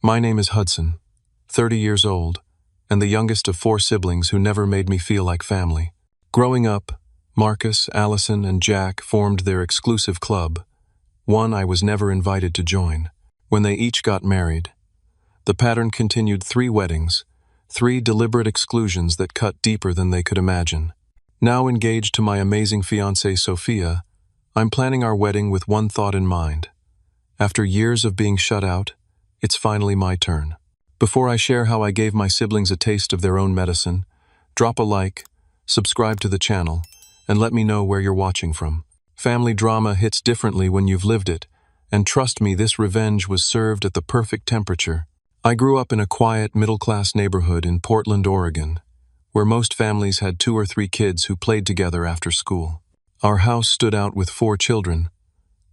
My name is Hudson, 30 years old, and the youngest of 4 siblings who never made me feel like family. Growing up, Marcus, Allison, and Jack formed their exclusive club, one I was never invited to join. When they each got married, the pattern continued: 3 weddings, 3 deliberate exclusions that cut deeper than they could imagine. Now engaged to my amazing fiancée Sophia, I'm planning our wedding with one thought in mind. After years of being shut out, it's finally my turn. Before I share how I gave my siblings a taste of their own medicine, drop a like, subscribe to the channel, and let me know where you're watching from. Family drama hits differently when you've lived it, and trust me, this revenge was served at the perfect temperature. I grew up in a quiet, middle-class neighborhood in Portland, Oregon, where most families had 2 or 3 kids who played together after school. Our house stood out with 4 children,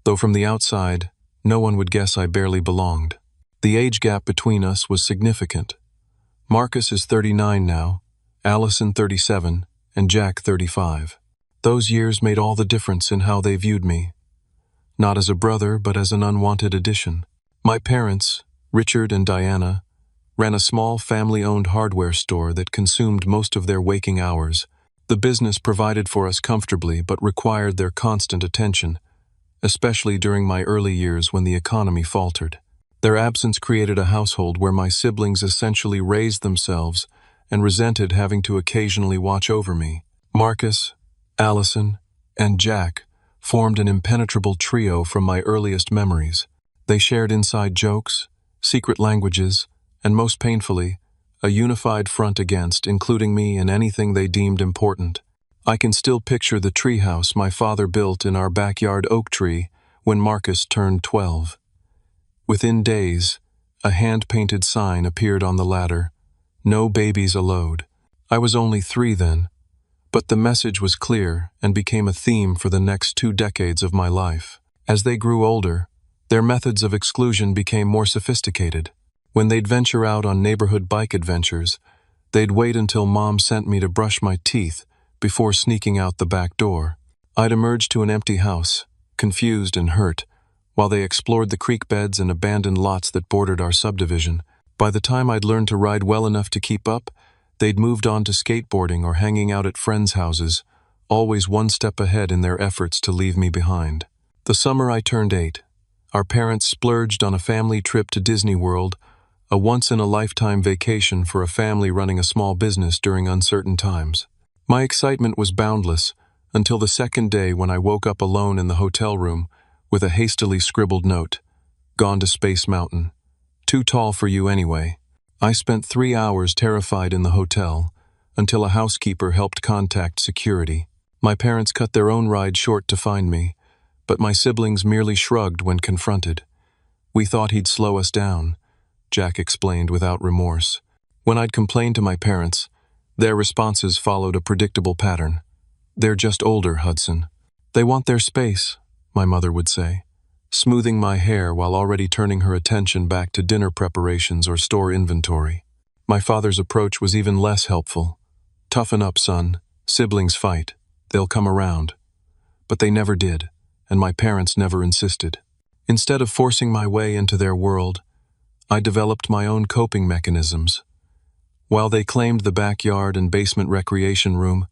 though from the outside, no one would guess I barely belonged. The age gap between us was significant. Marcus is 39 now, Allison 37, and Jack 35. Those years made all the difference in how they viewed me. Not as a brother, but as an unwanted addition. My parents, Richard and Diana, ran a small family-owned hardware store that consumed most of their waking hours. The business provided for us comfortably but required their constant attention, especially during my early years when the economy faltered. Their absence created a household where my siblings essentially raised themselves and resented having to occasionally watch over me. Marcus, Allison, and Jack formed an impenetrable trio from my earliest memories. They shared inside jokes, secret languages, and most painfully, a unified front against including me in anything they deemed important. I can still picture the treehouse my father built in our backyard oak tree when Marcus turned 12. Within days, a hand-painted sign appeared on the ladder: "No babies allowed." I was only 3 then, but the message was clear and became a theme for the next 2 decades of my life. As they grew older, their methods of exclusion became more sophisticated. When they'd venture out on neighborhood bike adventures, they'd wait until Mom sent me to brush my teeth before sneaking out the back door. I'd emerge to an empty house, confused and hurt, while they explored the creek beds and abandoned lots that bordered our subdivision. By the time I'd learned to ride well enough to keep up, they'd moved on to skateboarding or hanging out at friends' houses, always one step ahead in their efforts to leave me behind. The summer I turned 8, our parents splurged on a family trip to Disney World, a once-in-a-lifetime vacation for a family running a small business during uncertain times. My excitement was boundless until the second day when I woke up alone in the hotel room with a hastily scribbled note: "Gone to Space Mountain. Too tall for you anyway." I spent 3 hours terrified in the hotel until a housekeeper helped contact security. My parents cut their own ride short to find me, but my siblings merely shrugged when confronted. "We thought he'd slow us down," Jack explained without remorse. When I'd complained to my parents, their responses followed a predictable pattern. "They're just older, Hudson. They want their space," my mother would say, smoothing my hair while already turning her attention back to dinner preparations or store inventory. My father's approach was even less helpful. "Toughen up, son. Siblings fight. They'll come around." But they never did, and my parents never insisted. Instead of forcing my way into their world, I developed my own coping mechanisms. While they claimed the backyard and basement recreation room,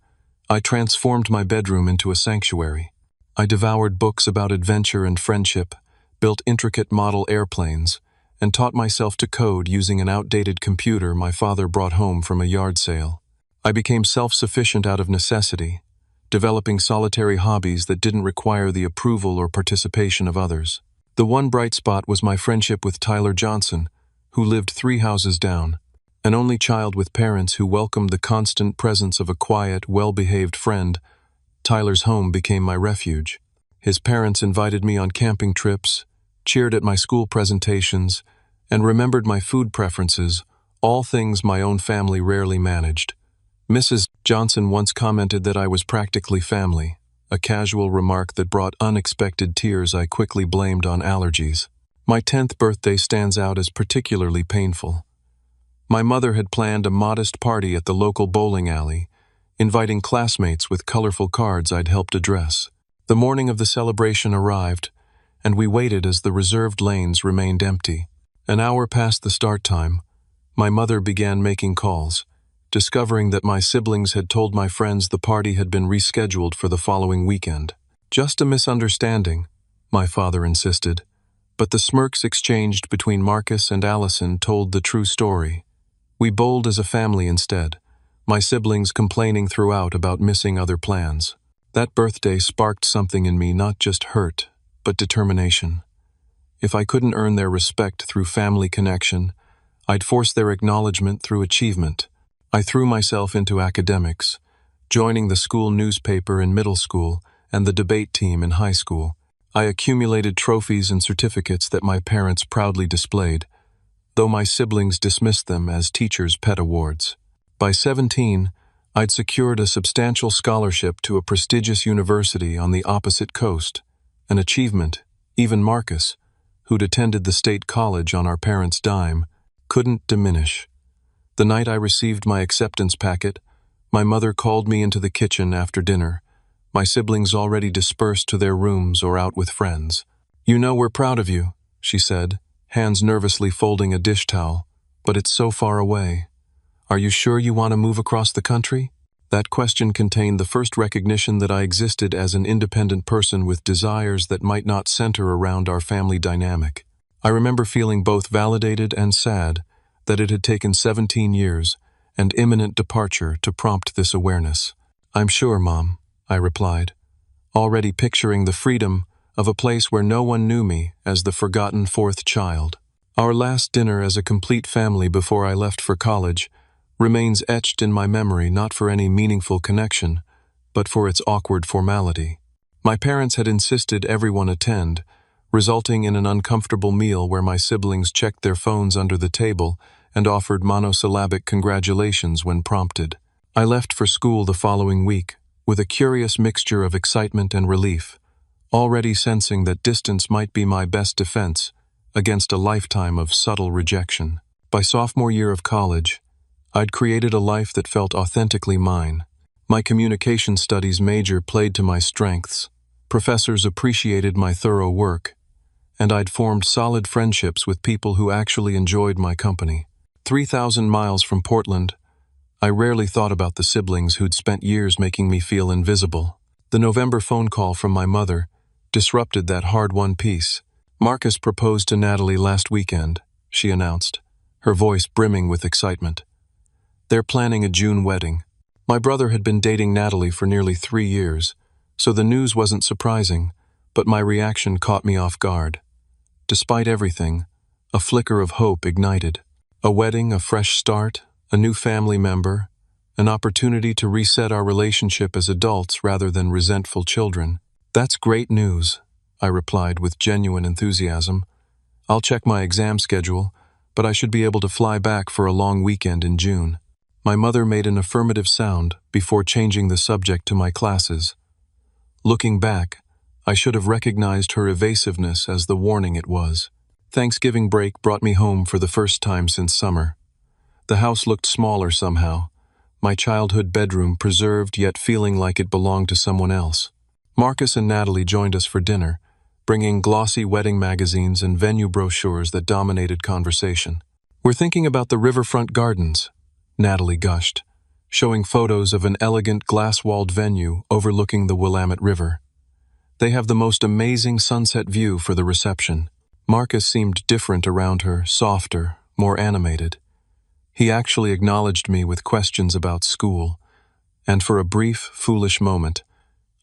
I transformed my bedroom into a sanctuary. I devoured books about adventure and friendship, built intricate model airplanes, and taught myself to code using an outdated computer my father brought home from a yard sale. I became self-sufficient out of necessity, developing solitary hobbies that didn't require the approval or participation of others. The one bright spot was my friendship with Tyler Johnson, who lived 3 houses down. An only child with parents who welcomed the constant presence of a quiet, well-behaved friend, Tyler's home became my refuge. His parents invited me on camping trips, cheered at my school presentations, and remembered my food preferences, all things my own family rarely managed. Mrs. Johnson once commented that I was practically family, a casual remark that brought unexpected tears I quickly blamed on allergies. My 10th birthday stands out as particularly painful. My mother had planned a modest party at the local bowling alley, inviting classmates with colorful cards I'd helped address. The morning of the celebration arrived, and we waited as the reserved lanes remained empty. An hour past the start time, my mother began making calls, discovering that my siblings had told my friends the party had been rescheduled for the following weekend. Just a misunderstanding, my father insisted, but the smirks exchanged between Marcus and Allison told the true story. We bowled as a family instead, my siblings complaining throughout about missing other plans. That birthday sparked something in me, not just hurt, but determination. If I couldn't earn their respect through family connection, I'd force their acknowledgement through achievement. I threw myself into academics, joining the school newspaper in middle school and the debate team in high school. I accumulated trophies and certificates that my parents proudly displayed, though my siblings dismissed them as teachers' pet awards. By 17, I'd secured a substantial scholarship to a prestigious university on the opposite coast, an achievement even Marcus, who'd attended the state college on our parents' dime, couldn't diminish. The night I received my acceptance packet, my mother called me into the kitchen after dinner, my siblings already dispersed to their rooms or out with friends. "You know we're proud of you," she said, hands nervously folding a dish towel, "but it's so far away. Are you sure you want to move across the country?" That question contained the first recognition that I existed as an independent person with desires that might not center around our family dynamic. I remember feeling both validated and sad that it had taken 17 years and imminent departure to prompt this awareness. "I'm sure, Mom," I replied, already picturing the freedom of a place where no one knew me as the forgotten fourth child. Our last dinner as a complete family before I left for college remains etched in my memory, not for any meaningful connection, but for its awkward formality. My parents had insisted everyone attend, resulting in an uncomfortable meal where my siblings checked their phones under the table and offered monosyllabic congratulations when prompted. I left for school the following week, with a curious mixture of excitement and relief, already sensing that distance might be my best defense against a lifetime of subtle rejection. By sophomore year of college, I'd created a life that felt authentically mine. My communication studies major played to my strengths, professors appreciated my thorough work, and I'd formed solid friendships with people who actually enjoyed my company. 3,000 miles from Portland, I rarely thought about the siblings who'd spent years making me feel invisible. The November phone call from my mother disrupted that hard-won peace. "Marcus proposed to Natalie last weekend," she announced, her voice brimming with excitement. "They're planning a June wedding." My brother had been dating Natalie for nearly 3 years, so the news wasn't surprising, but my reaction caught me off guard. Despite everything, a flicker of hope ignited. A wedding, a fresh start, a new family member, an opportunity to reset our relationship as adults rather than resentful children. "That's great news," I replied with genuine enthusiasm. "I'll check my exam schedule, but I should be able to fly back for a long weekend in June." My mother made an affirmative sound before changing the subject to my classes. Looking back, I should have recognized her evasiveness as the warning it was. Thanksgiving break brought me home for the first time since summer. The house looked smaller somehow, my childhood bedroom preserved yet feeling like it belonged to someone else. Marcus and Natalie joined us for dinner, bringing glossy wedding magazines and venue brochures that dominated conversation. "We're thinking about the riverfront gardens," Natalie gushed, showing photos of an elegant glass-walled venue overlooking the Willamette River. "They have the most amazing sunset view for the reception." Marcus seemed different around her, softer, more animated. He actually acknowledged me with questions about school, and for a brief, foolish moment,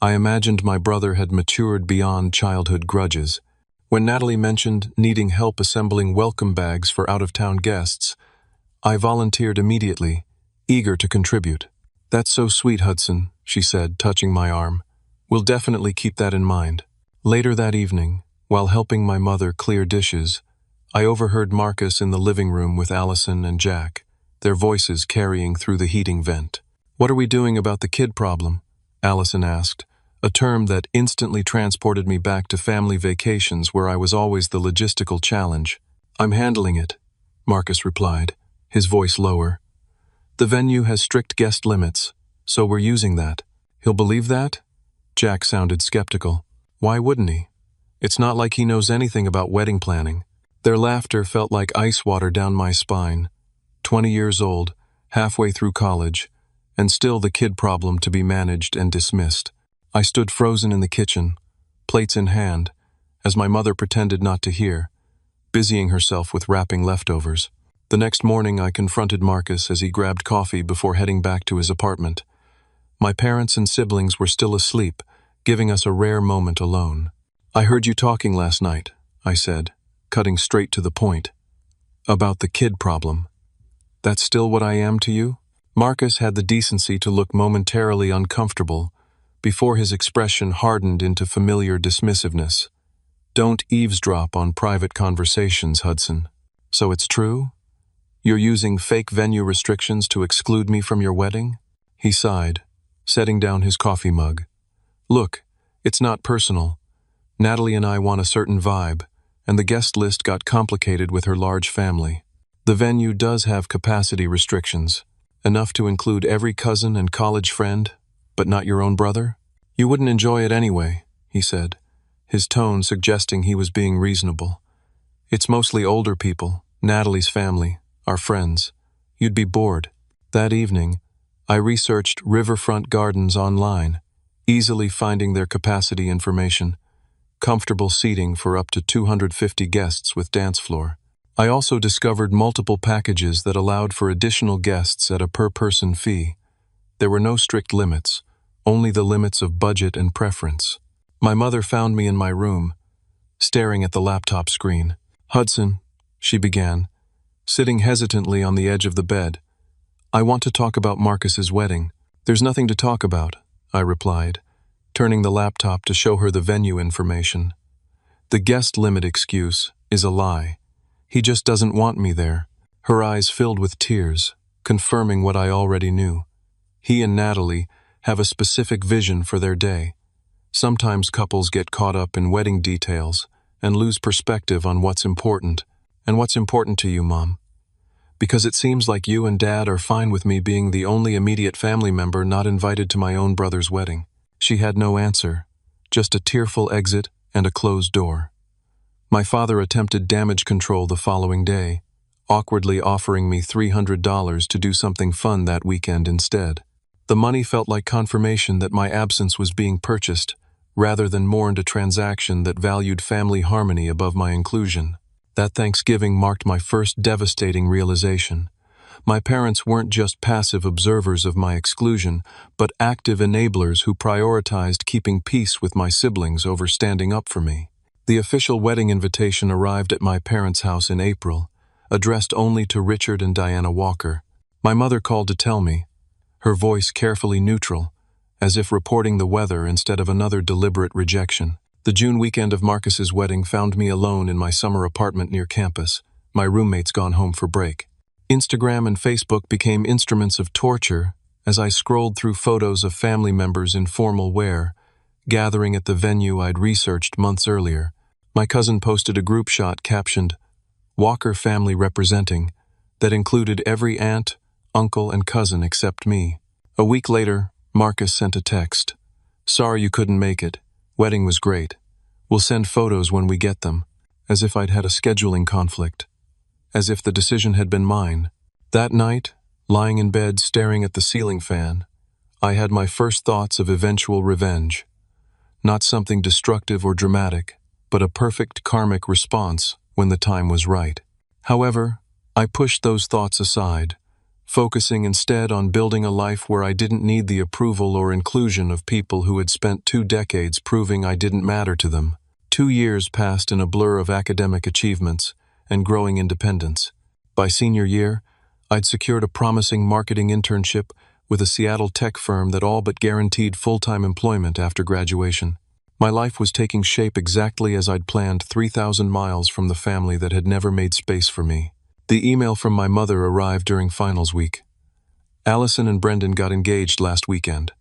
I imagined my brother had matured beyond childhood grudges. When Natalie mentioned needing help assembling welcome bags for out-of-town guests, I volunteered immediately, eager to contribute. "That's so sweet, Hudson," she said, touching my arm. "We'll definitely keep that in mind." Later that evening, while helping my mother clear dishes, I overheard Marcus in the living room with Allison and Jack, their voices carrying through the heating vent. "What are we doing about the kid problem?" Allison asked, a term that instantly transported me back to family vacations where I was always the logistical challenge. "I'm handling it," Marcus replied, his voice lower. "The venue has strict guest limits, so we're using that." "He'll believe that?" Jack sounded skeptical. "Why wouldn't he? It's not like he knows anything about wedding planning." Their laughter felt like ice water down my spine. 20 years old, halfway through college, and still the kid problem to be managed and dismissed. I stood frozen in the kitchen, plates in hand, as my mother pretended not to hear, busying herself with wrapping leftovers. The next morning I confronted Marcus as he grabbed coffee before heading back to his apartment. My parents and siblings were still asleep, giving us a rare moment alone. "I heard you talking last night," I said, cutting straight to the point. "About the kid problem. That's still what I am to you?" Marcus had the decency to look momentarily uncomfortable before his expression hardened into familiar dismissiveness. "Don't eavesdrop on private conversations, Hudson. So it's true? You're using fake venue restrictions to exclude me from your wedding?" He sighed, setting down his coffee mug. "Look, it's not personal. Natalie and I want a certain vibe, and the guest list got complicated with her large family. The venue does have capacity restrictions, enough to include every cousin and college friend, but not your own brother? You wouldn't enjoy it anyway," he said, his tone suggesting he was being reasonable. "It's mostly older people, Natalie's family, our friends. You'd be bored." That evening, I researched riverfront gardens online, easily finding their capacity information. Comfortable seating for up to 250 guests with dance floor. I also discovered multiple packages that allowed for additional guests at a per-person fee. There were no strict limits, only the limits of budget and preference. My mother found me in my room, staring at the laptop screen. "Hudson," she began, sitting hesitantly on the edge of the bed, "I want to talk about Marcus's wedding." "There's nothing to talk about," I replied, turning the laptop to show her the venue information. "The guest limit excuse is a lie. He just doesn't want me there." Her eyes filled with tears, confirming what I already knew. He and Natalie have a specific vision for their day. Sometimes couples get caught up in wedding details and lose perspective on what's important. "And what's important to you, Mom? Because it seems like you and Dad are fine with me being the only immediate family member not invited to my own brother's wedding." She had no answer, just a tearful exit and a closed door. My father attempted damage control the following day, awkwardly offering me $300 to do something fun that weekend instead. The money felt like confirmation that my absence was being purchased, rather than mourned a transaction that valued family harmony above my inclusion. That Thanksgiving marked my first devastating realization. My parents weren't just passive observers of my exclusion, but active enablers who prioritized keeping peace with my siblings over standing up for me. The official wedding invitation arrived at my parents' house in April, addressed only to Richard and Diana Walker. My mother called to tell me, her voice carefully neutral, as if reporting the weather instead of another deliberate rejection. The June weekend of Marcus's wedding found me alone in my summer apartment near campus, my roommates gone home for break. Instagram and Facebook became instruments of torture as I scrolled through photos of family members in formal wear, gathering at the venue I'd researched months earlier. My cousin posted a group shot captioned, "Walker family representing," that included every aunt, uncle, and cousin except me. A week later, Marcus sent a text. "Sorry you couldn't make it. Wedding was great. We'll send photos when we get them," as if I'd had a scheduling conflict. As if the decision had been mine. That night, lying in bed staring at the ceiling fan, I had my first thoughts of eventual revenge. Not something destructive or dramatic, but a perfect karmic response when the time was right. However, I pushed those thoughts aside, focusing instead on building a life where I didn't need the approval or inclusion of people who had spent 2 decades proving I didn't matter to them. 2 years passed in a blur of academic achievements and growing independence. By senior year, I'd secured a promising marketing internship with a Seattle tech firm that all but guaranteed full-time employment after graduation. My life was taking shape exactly as I'd planned, 3,000 miles from the family that had never made space for me. The email from my mother arrived during finals week. "Allison and Brendan got engaged last weekend.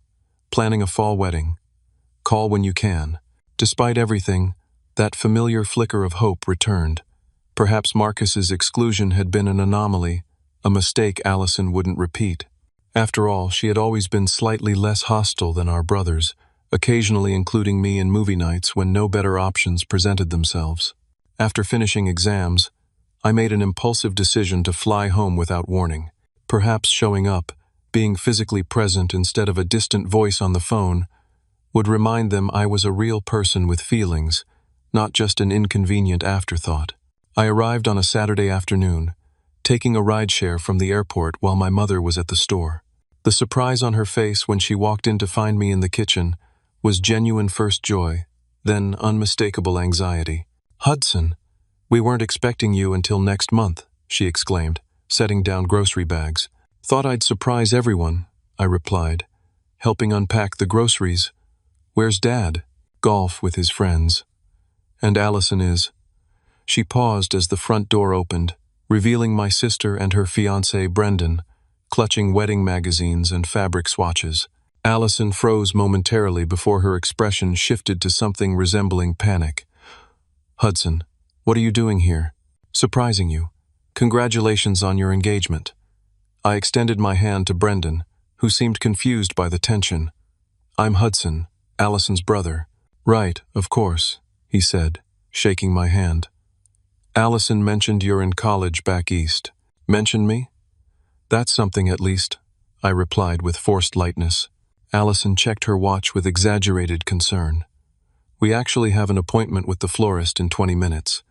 Planning a fall wedding. Call when you can." Despite everything, that familiar flicker of hope returned. Perhaps Marcus's exclusion had been an anomaly, a mistake Allison wouldn't repeat. After all, she had always been slightly less hostile than our brothers, occasionally including me in movie nights when no better options presented themselves. After finishing exams, I made an impulsive decision to fly home without warning. Perhaps showing up, being physically present instead of a distant voice on the phone, would remind them I was a real person with feelings, not just an inconvenient afterthought. I arrived on a Saturday afternoon, taking a rideshare from the airport while my mother was at the store. The surprise on her face when she walked in to find me in the kitchen was genuine first joy, then unmistakable anxiety. "Hudson, we weren't expecting you until next month," she exclaimed, setting down grocery bags. "Thought I'd surprise everyone," I replied, helping unpack the groceries. "Where's Dad?" "Golf with his friends." "And Allison is?" She paused as the front door opened, revealing my sister and her fiancé Brendan, clutching wedding magazines and fabric swatches. Allison froze momentarily before her expression shifted to something resembling panic. "Hudson, what are you doing here?" "Surprising you. Congratulations on your engagement." I extended my hand to Brendan, who seemed confused by the tension. "I'm Hudson, Allison's brother." "Right, of course," he said, shaking my hand. "Allison mentioned you're in college back east." "Mentioned me?" "That's something at least," I replied with forced lightness. Allison checked her watch with exaggerated concern. "We actually have an appointment with the florist in 20 minutes.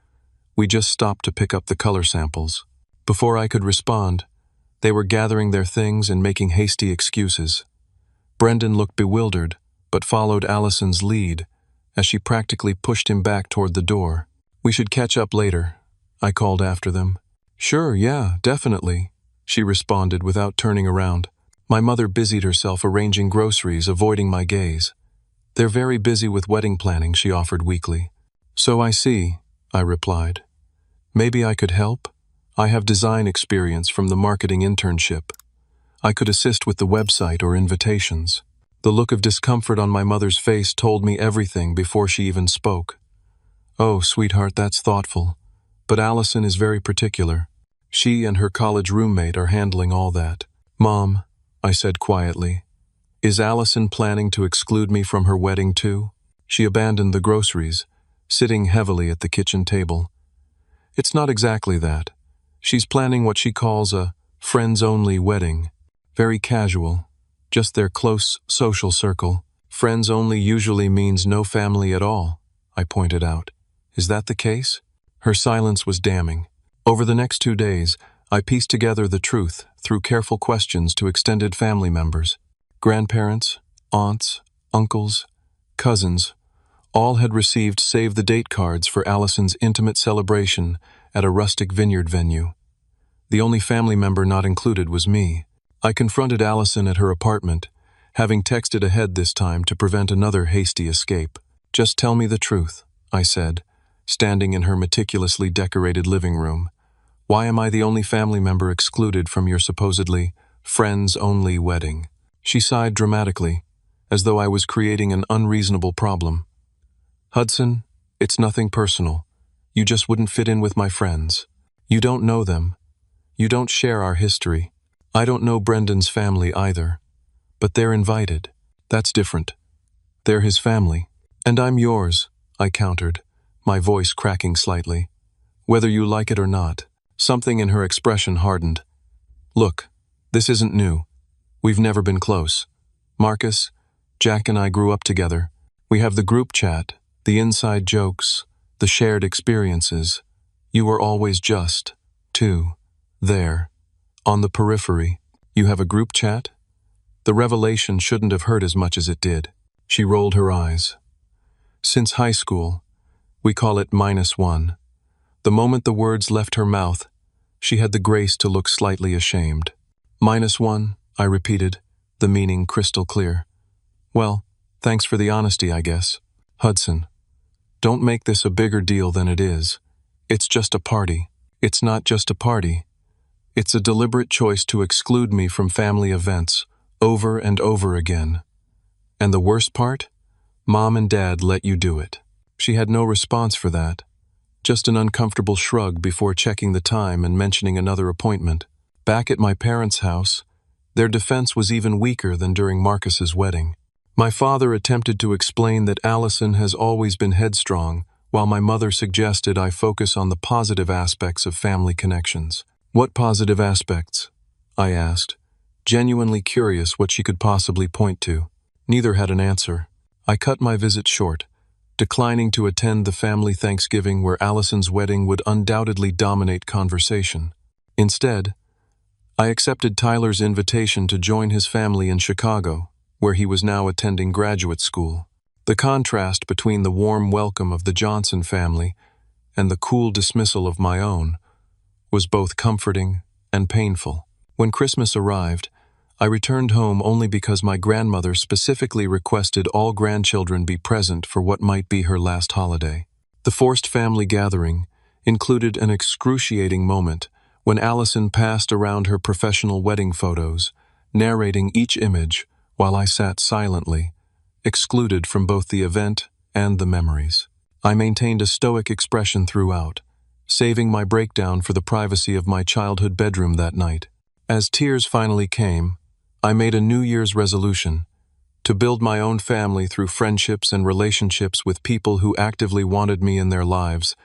We just stopped to pick up the color samples." Before I could respond, they were gathering their things and making hasty excuses. Brendan looked bewildered, but followed Allison's lead as she practically pushed him back toward the door. "We should catch up later," I called after them. "Sure, yeah, definitely," she responded without turning around. My mother busied herself arranging groceries, avoiding my gaze. "They're very busy with wedding planning," she offered weakly. "So I see," I replied. "Maybe I could help? I have design experience from the marketing internship. I could assist with the website or invitations." The look of discomfort on my mother's face told me everything before she even spoke. "Oh, sweetheart, that's thoughtful. But Allison is very particular. She and her college roommate are handling all that." "Mom," I said quietly, "is Allison planning to exclude me from her wedding too?" She abandoned the groceries, sitting heavily at the kitchen table. "It's not exactly that. She's planning what she calls a friends-only wedding. Very casual, just their close social circle." "Friends-only usually means no family at all," I pointed out. "Is that the case?" Her silence was damning. Over the next 2 days, I pieced together the truth through careful questions to extended family members. Grandparents, aunts, uncles, cousins, all had received save-the-date cards for Allison's intimate celebration at a rustic vineyard venue. The only family member not included was me. I confronted Allison at her apartment, having texted ahead this time to prevent another hasty escape. "Just tell me the truth," I said, standing in her meticulously decorated living room. "Why am I the only family member excluded from your supposedly friends-only wedding?" She sighed dramatically, as though I was creating an unreasonable problem. "Hudson, it's nothing personal. You just wouldn't fit in with my friends. You don't know them. You don't share our history. I don't know Brendan's family either. But they're invited. That's different. They're his family. And I'm yours," I countered, my voice cracking slightly. "Whether you like it or not." Something in her expression hardened. "Look, this isn't new. We've never been close. Marcus, Jack and I grew up together. We have the group chat, the inside jokes, the shared experiences. You were always just, too, there, on the periphery." "You have a group chat?" The revelation shouldn't have hurt as much as it did. She rolled her eyes. "Since high school. We call it -1. The moment the words left her mouth, she had the grace to look slightly ashamed. "-1, I repeated, the meaning crystal clear. "Well, thanks for the honesty, I guess." "Hudson, don't make this a bigger deal than it is. It's just a party." "It's not just a party. It's a deliberate choice to exclude me from family events, over and over again. And the worst part? Mom and Dad let you do it." She had no response for that, just an uncomfortable shrug before checking the time and mentioning another appointment. Back at my parents' house, their defense was even weaker than during Marcus's wedding. My father attempted to explain that Allison has always been headstrong, while my mother suggested I focus on the positive aspects of family connections. What positive aspects? I asked, genuinely curious what she could possibly point to. Neither had an answer. I cut my visit short, declining to attend the family Thanksgiving where Allison's wedding would undoubtedly dominate conversation. Instead, I accepted Tyler's invitation to join his family in Chicago, where he was now attending graduate school. The contrast between the warm welcome of the Johnson family and the cool dismissal of my own was both comforting and painful. When Christmas arrived, I returned home only because my grandmother specifically requested all grandchildren be present for what might be her last holiday. The forced family gathering included an excruciating moment when Allison passed around her professional wedding photos, narrating each image while I sat silently, excluded from both the event and the memories. I maintained a stoic expression throughout, saving my breakdown for the privacy of my childhood bedroom that night. As tears finally came, I made a New Year's resolution to build my own family through friendships and relationships with people who actively wanted me in their lives,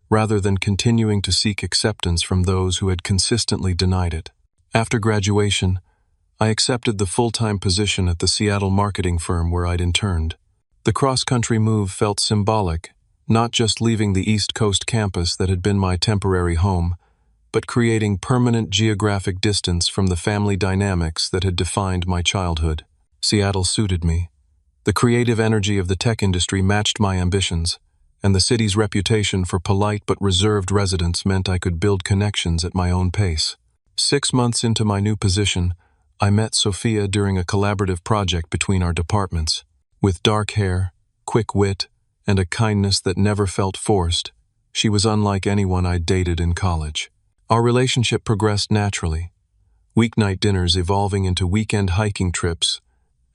rather than continuing to seek acceptance from those who had consistently denied it. After graduation, I accepted the full-time position at the Seattle marketing firm where I'd interned. The cross-country move felt symbolic, not just leaving the East Coast campus that had been my temporary home, but creating permanent geographic distance from the family dynamics that had defined my childhood. Seattle suited me. The creative energy of the tech industry matched my ambitions, and the city's reputation for polite but reserved residents meant I could build connections at my own pace. 6 months into my new position, I met Sophia during a collaborative project between our departments. With dark hair, quick wit, and a kindness that never felt forced, she was unlike anyone I'd dated in college. Our relationship progressed naturally, weeknight dinners evolving into weekend hiking trips,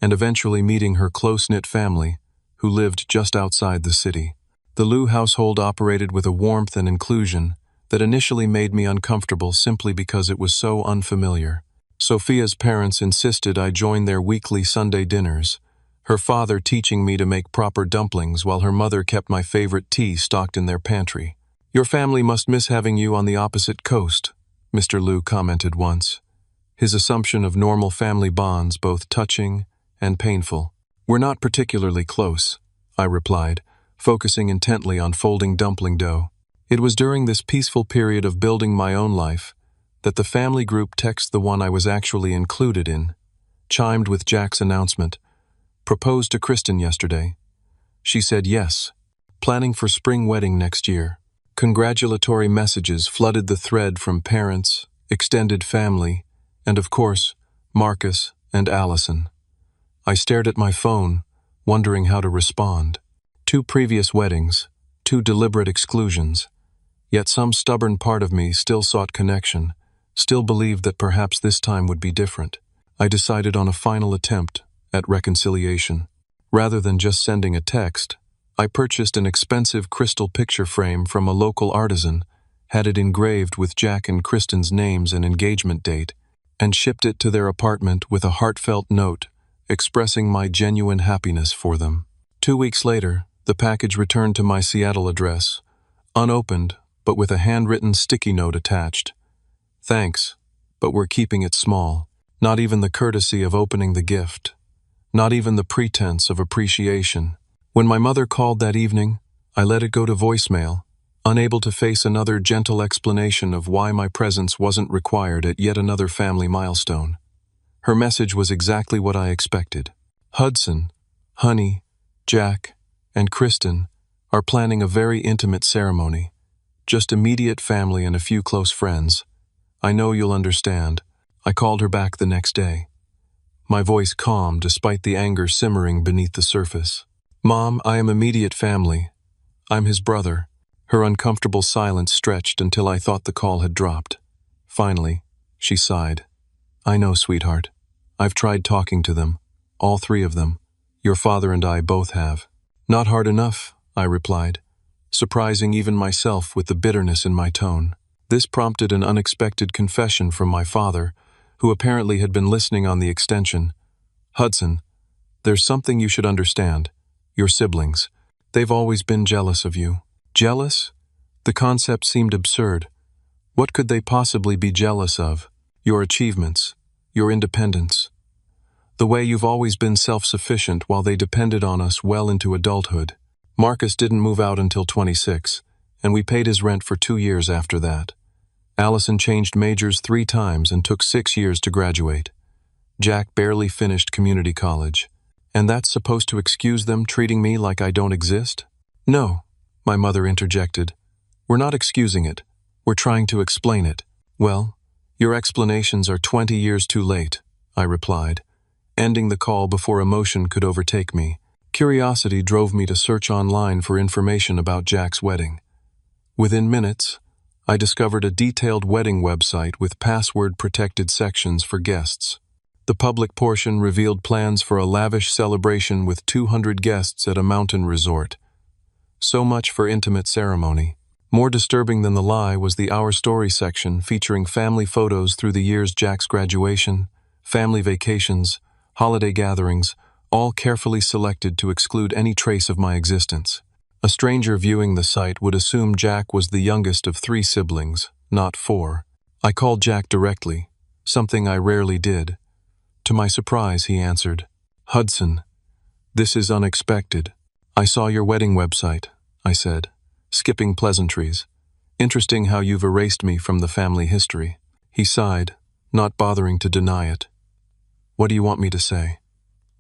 and eventually meeting her close-knit family, who lived just outside the city. The Liu household operated with a warmth and inclusion that initially made me uncomfortable simply because it was so unfamiliar. Sophia's parents insisted I join their weekly Sunday dinners, her father teaching me to make proper dumplings while her mother kept my favorite tea stocked in their pantry. "Your family must miss having you on the opposite coast," Mr. Liu commented once, his assumption of normal family bonds both touching and painful. "We're not particularly close," I replied, focusing intently on folding dumpling dough. It was during this peaceful period of building my own life that the family group text, the one I was actually included in, chimed with Jack's announcement, "Proposed to Kristen yesterday." She said yes, planning for spring wedding next year. Congratulatory messages flooded the thread from parents, extended family, and of course, Marcus and Allison. I stared at my phone, wondering how to respond. 2 previous weddings, 2 deliberate exclusions, yet some stubborn part of me still sought connection, still believed that perhaps this time would be different. I decided on a final attempt at reconciliation. Rather than just sending a text, I purchased an expensive crystal picture frame from a local artisan, had it engraved with Jack and Kristen's names and engagement date, and shipped it to their apartment with a heartfelt note expressing my genuine happiness for them. 2 weeks later, the package returned to my Seattle address, unopened but with a handwritten sticky note attached. "Thanks, but we're keeping it small." Not even the courtesy of opening the gift. Not even the pretense of appreciation. When my mother called that evening, I let it go to voicemail, unable to face another gentle explanation of why my presence wasn't required at yet another family milestone. Her message was exactly what I expected. "Hudson, Honey, Jack, and Kristen are planning a very intimate ceremony. Just immediate family and a few close friends. I know you'll understand." I called her back the next day, my voice calm despite the anger simmering beneath the surface. "Mom, I am immediate family. I'm his brother." Her uncomfortable silence stretched until I thought the call had dropped. Finally, she sighed. "I know, sweetheart. I've tried talking to them, all 3 of them. Your father and I both have." "Not hard enough," I replied, surprising even myself with the bitterness in my tone. This prompted an unexpected confession from my father, who apparently had been listening on the extension. "Hudson, there's something you should understand. Your siblings. They've always been jealous of you." Jealous? The concept seemed absurd. What could they possibly be jealous of? Your achievements, your independence. The way you've always been self-sufficient while they depended on us well into adulthood. Marcus didn't move out until 26, and we paid his rent for 2 years after that. Allison changed majors 3 times and took 6 years to graduate. Jack barely finished community college. And that's supposed to excuse them treating me like I don't exist? No, my mother interjected. We're not excusing it. We're trying to explain it. Well, your explanations are 20 years too late, I replied, ending the call before emotion could overtake me. Curiosity drove me to search online for information about Jack's wedding. Within minutes, I discovered a detailed wedding website with password-protected sections for guests. The public portion revealed plans for a lavish celebration with 200 guests at a mountain resort. So much for intimate ceremony. More disturbing than the lie was the Our Story section featuring family photos through the years: Jack's graduation, family vacations, holiday gatherings, all carefully selected to exclude any trace of my existence. A stranger viewing the site would assume Jack was the youngest of 3 siblings, not 4. I called Jack directly, something I rarely did. To my surprise, he answered, "Hudson, this is unexpected. I saw your wedding website," I said, skipping pleasantries. "Interesting how you've erased me from the family history." He sighed, not bothering to deny it. "What do you want me to say?"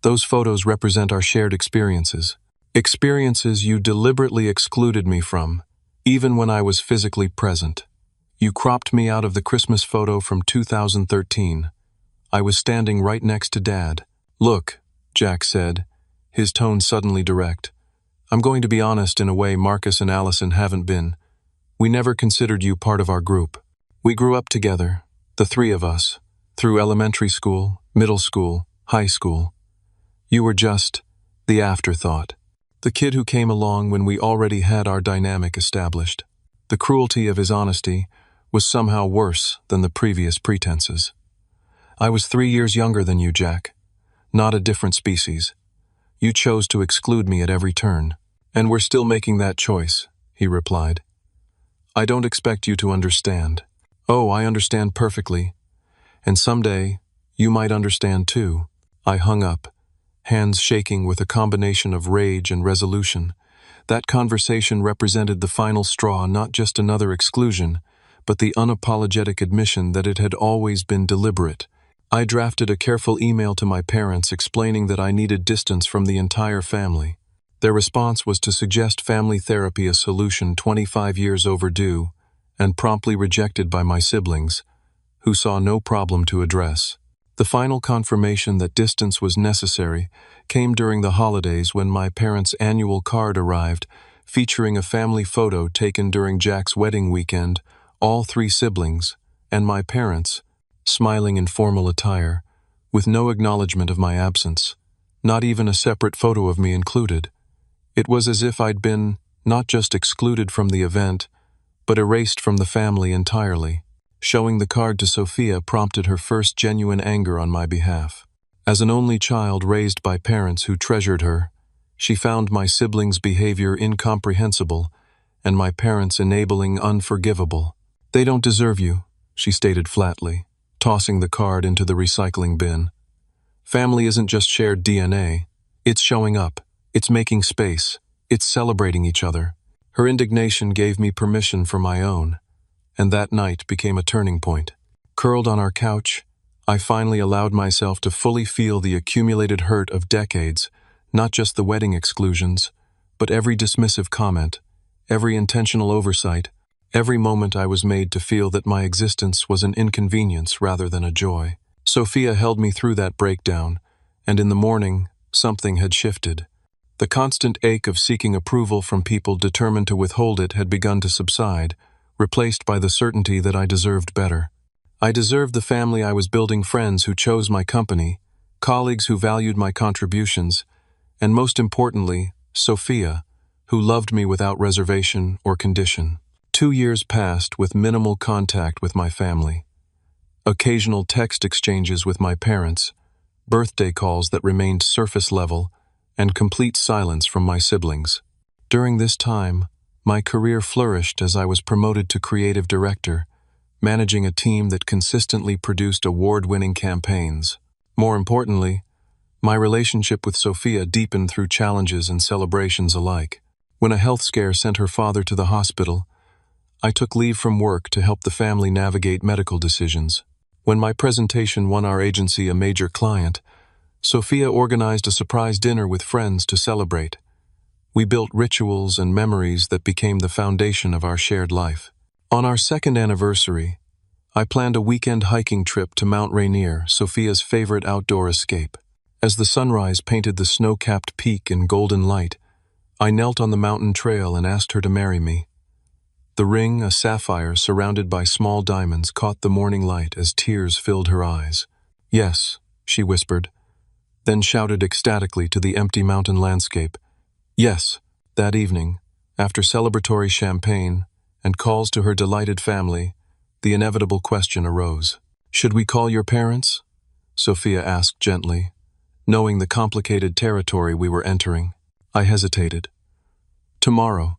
"Those photos represent our shared experiences. Experiences you deliberately excluded me from, even when I was physically present. You cropped me out of the Christmas photo from 2013. I was standing right next to Dad. Look," Jack said, his tone suddenly direct. "I'm going to be honest in a way Marcus and Allison haven't been. We never considered you part of our group. We grew up together, the 3 of us, through elementary school, middle school, high school. You were just the afterthought, the kid who came along when we already had our dynamic established." The cruelty of his honesty was somehow worse than the previous pretenses. "I was 3 years younger than you, Jack. Not a different species. You chose to exclude me at every turn. And we're still making that choice," he replied. "I don't expect you to understand." "Oh, I understand perfectly. And someday, you might understand too." I hung up, hands shaking with a combination of rage and resolution. That conversation represented the final straw, not just another exclusion, but the unapologetic admission that it had always been deliberate. I drafted a careful email to my parents explaining that I needed distance from the entire family. Their response was to suggest family therapy, a solution 25 years overdue, and promptly rejected by my siblings, who saw no problem to address. The final confirmation that distance was necessary came during the holidays when my parents' annual card arrived, featuring a family photo taken during Jack's wedding weekend, all 3 siblings, and my parents, smiling in formal attire, with no acknowledgement of my absence, not even a separate photo of me included. It was as if I'd been not just excluded from the event, but erased from the family entirely. Showing the card to Sophia prompted her first genuine anger on my behalf. As an only child raised by parents who treasured her, she found my siblings' behavior incomprehensible and my parents' enabling unforgivable. "They don't deserve you," she stated flatly, tossing the card into the recycling bin. "Family isn't just shared DNA. It's showing up. It's making space. It's celebrating each other." Her indignation gave me permission for my own, and that night became a turning point. Curled on our couch, I finally allowed myself to fully feel the accumulated hurt of decades, not just the wedding exclusions, but every dismissive comment, every intentional oversight, every moment I was made to feel that my existence was an inconvenience rather than a joy. Sophia held me through that breakdown, and in the morning, something had shifted. The constant ache of seeking approval from people determined to withhold it had begun to subside, replaced by the certainty that I deserved better. I deserved the family I was building, friends who chose my company, colleagues who valued my contributions, and most importantly, Sophia, who loved me without reservation or condition. 2 years passed with minimal contact with my family. Occasional text exchanges with my parents, birthday calls that remained surface level, and complete silence from my siblings. During this time, My career flourished as I was promoted to creative director, managing a team that consistently produced award-winning campaigns. More importantly, my relationship with Sophia deepened through challenges and celebrations alike. When a health scare sent her father to the hospital, I took leave from work to help the family navigate medical decisions. When my presentation won our agency a major client, Sophia organized a surprise dinner with friends to celebrate. We built rituals and memories that became the foundation of our shared life. On our second anniversary, I planned a weekend hiking trip to Mount Rainier, Sophia's favorite outdoor escape. As the sunrise painted the snow-capped peak in golden light, I knelt on the mountain trail and asked her to marry me. The ring, a sapphire surrounded by small diamonds, caught the morning light as tears filled her eyes. "Yes," she whispered, then shouted ecstatically to the empty mountain landscape. "Yes." That evening, after celebratory champagne and calls to her delighted family, the inevitable question arose. "Should we call your parents?" Sophia asked gently, knowing the complicated territory we were entering. I hesitated. "Tomorrow.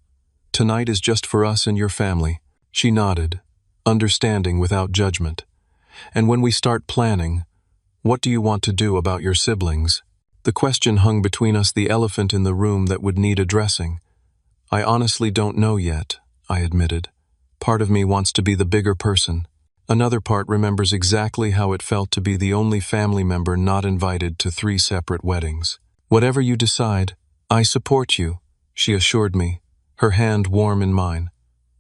Tonight is just for us and your family." She nodded, understanding without judgment. "And when we start planning, what do you want to do about your siblings?" The question hung between us, the elephant in the room that would need addressing. "I honestly don't know yet," I admitted. "Part of me wants to be the bigger person. Another part remembers exactly how it felt to be the only family member not invited to 3 separate weddings." "Whatever you decide, I support you," she assured me, her hand warm in mine.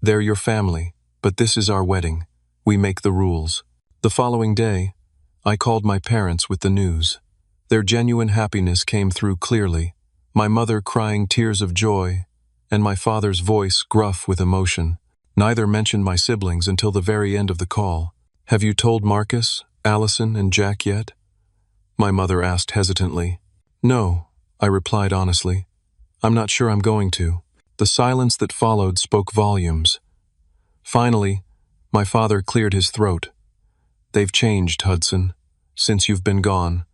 "They're your family, but this is our wedding. We make the rules." The following day, I called my parents with the news. Their genuine happiness came through clearly, my mother crying tears of joy, and my father's voice gruff with emotion. Neither mentioned my siblings until the very end of the call. "Have you told Marcus, Allison, and Jack yet?" my mother asked hesitantly. "No," I replied honestly. "I'm not sure I'm going to." The silence that followed spoke volumes. Finally, my father cleared his throat. "They've changed, Hudson, since you've been gone.